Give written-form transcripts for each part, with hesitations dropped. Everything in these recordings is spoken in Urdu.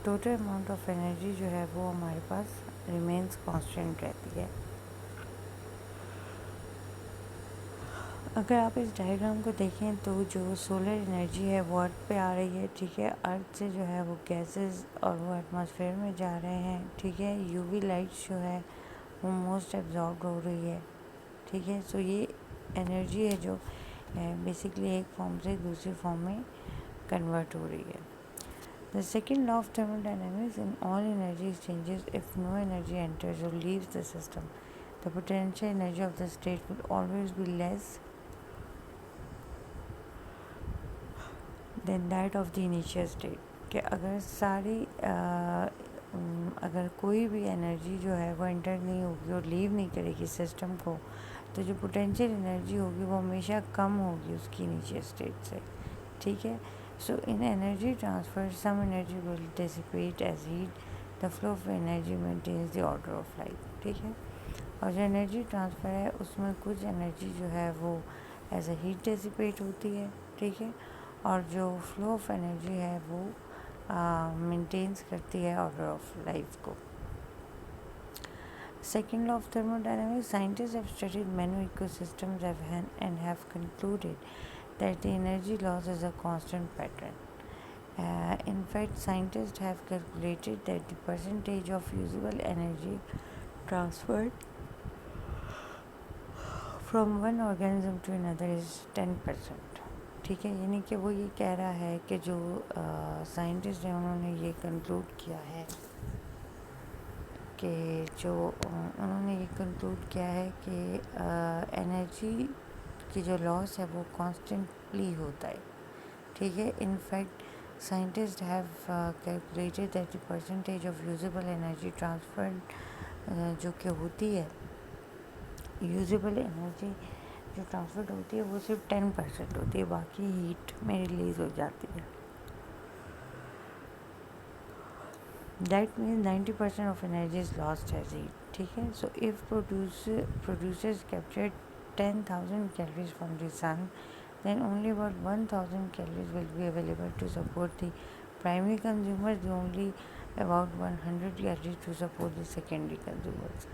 ٹوٹل اماؤنٹ آف انرجی جو ہے وہ ہمارے پاس ریمینس کانسٹنٹ رہتی ہے. اگر آپ اس ڈائیگرام کو دیکھیں تو جو سولر انرجی ہے وہ ارتھ پہ آ رہی ہے. ٹھیک ہے, ارتھ سے جو ہے وہ گیسز اور وہ ایٹماسفیئر میں جا رہے ہیں. ٹھیک ہے, یو وی لائٹ جو ہے وہ موسٹ ایبزاربڈ ہو رہی ہے. ٹھیک ہے, سو یہ انرجی ہے جو بیسکلی ایک فارم سے دوسری فارم میں کنورٹ ہو رہی ہے. The second law of thermodynamics: in all energy exchanges, if no energy enters or leaves the system, the potential energy of the state will always be less than that of the initial state. کہ اگر کوئی بھی انرجی جو ہے وہ انٹر نہیں ہوگی اور لیو نہیں کرے گی سسٹم کو, تو جو پوٹینشیل انرجی ہوگی وہ ہمیشہ کم ہوگی اس کی انیشیل اسٹیٹ سے. ٹھیک ہے, so in energy transfer some energy will dissipate as heat. The flow of energy maintains the order of life. ٹھیک ہے, اور جو انرجی ٹرانسفر ہے اس میں کچھ انرجی جو ہے وہ ایز اے ہیٹ ڈیسیپیٹ ہوتی ہے. ٹھیک ہے, اور جو فلو آف انرجی ہے وہ مینٹینس کرتی ہے آرڈر آف لائف کو. Second law of thermodynamics: scientists have studied many ecosystems and have concluded that the energy loss is a constant pattern. In fact, scientists have calculated that the percentage of usable energy transferred from one organism to another is 10%. ٹھیک ہے, یعنی کہ وہ یہ کہہ رہا ہے کہ جو سائنٹسٹ ہیں انہوں نے یہ کنکلوڈ کیا ہے کہ کہ انرجی کی جو لاس ہے وہ کانسٹنٹلی ہوتا ہے. ٹھیک ہے, in fact scientist have calculated that the percentage of usable energy transferred جو کہ ہوتی ہے, یوزیبل انرجی جو ٹرانسفرڈ ہوتی ہے وہ صرف 10% ہوتی ہے, باقی ہیٹ میں ریلیز ہو جاتی ہے. That means 90% of energy is lost as heat. ٹھیک ہے, so if producers capture 10,000 calories from the sun, then only about 1,000 calories will be available to support the primary consumers, only about 100 calories to support the secondary consumers.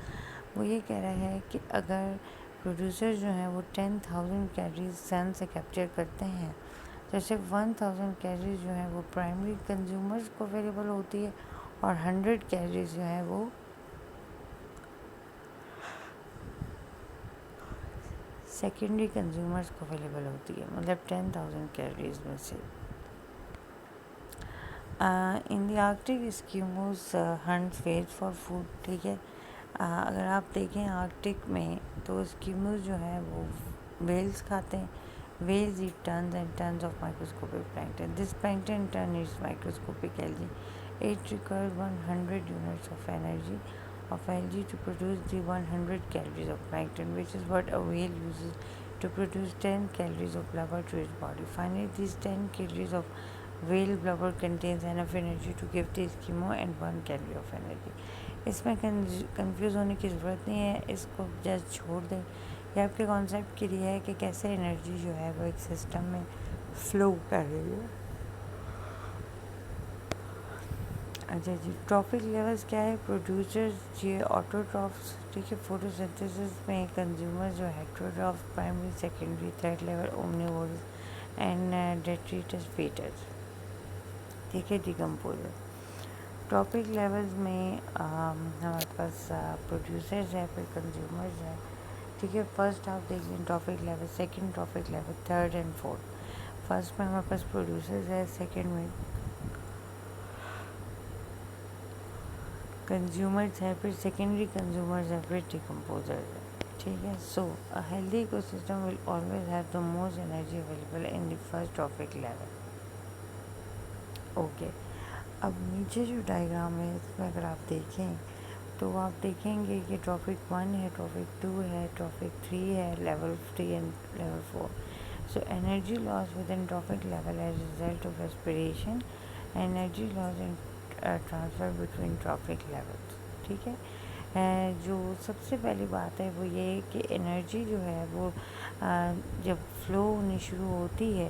وہ یہ کہہ رہا ہے کہ اگر پروڈیوسر جو ہیں وہ 10,000 کیلریز سن سے کیپچر کرتے ہیں تو صرف 1,000 کیلریز جو ہیں وہ پرائمری کنزیومرز کو اویلیبل ہوتی ہے اور 100 کیلریز جو ہیں وہ سیکنڈری کنزیومرز کو اویلیبل ہوتی ہے, مطلب 10,000 کیلریز میں سے. In the Arctic Eskimos hunt whales for food. ٹھیک ہے, اگر آپ دیکھیں آرکٹک میں تو اسکیموز جو ہیں وہ ویلز کھاتے ہیں. Whales eat tons and tons of microscopic plankton. This plankton in turn is microscopic algae. It requires 100 units of energy of algae to produce the 100 calories of plankton, which is what a whale uses to produce 10 calories of blubber to its body. Finally, these 10 calories of whale blubber contains enough energy to give the Eskimo and 1 calorie of energy. اس میں کنفیوز ہونے کی ضرورت نہیں ہے, اس کو جسٹ چھوڑ دیں. یہ آپ کے کانسیپٹ کے لیے ہے کہ کیسے انرجی جو ہے وہ ایک سسٹم میں فلو کر رہی ہے. اچھا جی, ٹرافک لیولز کیا ہے؟ پروڈیوسرز یہ آٹوٹرافس. ٹھیک ہے, فوٹو سنتھسس میں کنزیومر جو heterotroph, primary, secondary, third level omnivores and detritus feeders. ٹھیک ہے, ڈیکمپوزر. ٹرافک لیولز میں ہمارے پاس پروڈیوسرز ہے, پھر کنزیومرز ہیں. ٹھیک ہے, فرسٹ آپ دیکھ لیں trophic level, second trophic level, third and fourth. First میں ہمارے پاس پروڈیوسرز ہے, سیکنڈ میں کنزیومرز ہے, پھر سیکنڈری کنزیومرز ہے, پھر ڈیکمپوزرز ہے. ٹھیک ہے, so healthy ecosystem will always have the most energy available in the first trophic level. Okay, اب نیچے جو ڈائیگرام ہے اس میں اگر آپ دیکھیں تو آپ دیکھیں گے کہ ٹرافک 1 ہے, ٹرافک 2 ہے, ٹرافک 3 ہے, level 3 and level 4. So energy loss with in trophic level as result of respiration, energy loss in transfer between trophic levels. ٹھیک ہے, جو سب سے پہلی بات ہے وہ یہ کہ انرجی جو ہے وہ جب فلو ہونی شروع ہوتی ہے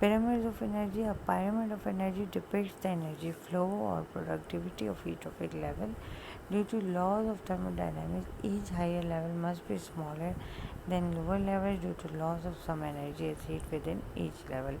Pyramids of energy. A pyramid of energy depicts the energy flow or productivity of each trophic level. Due to laws of thermodynamics, each higher level must be smaller than lower levels due to laws of some energy is heat within each level.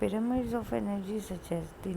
Pyramids of energy suggest the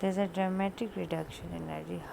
there is a dramatic reduction in energy.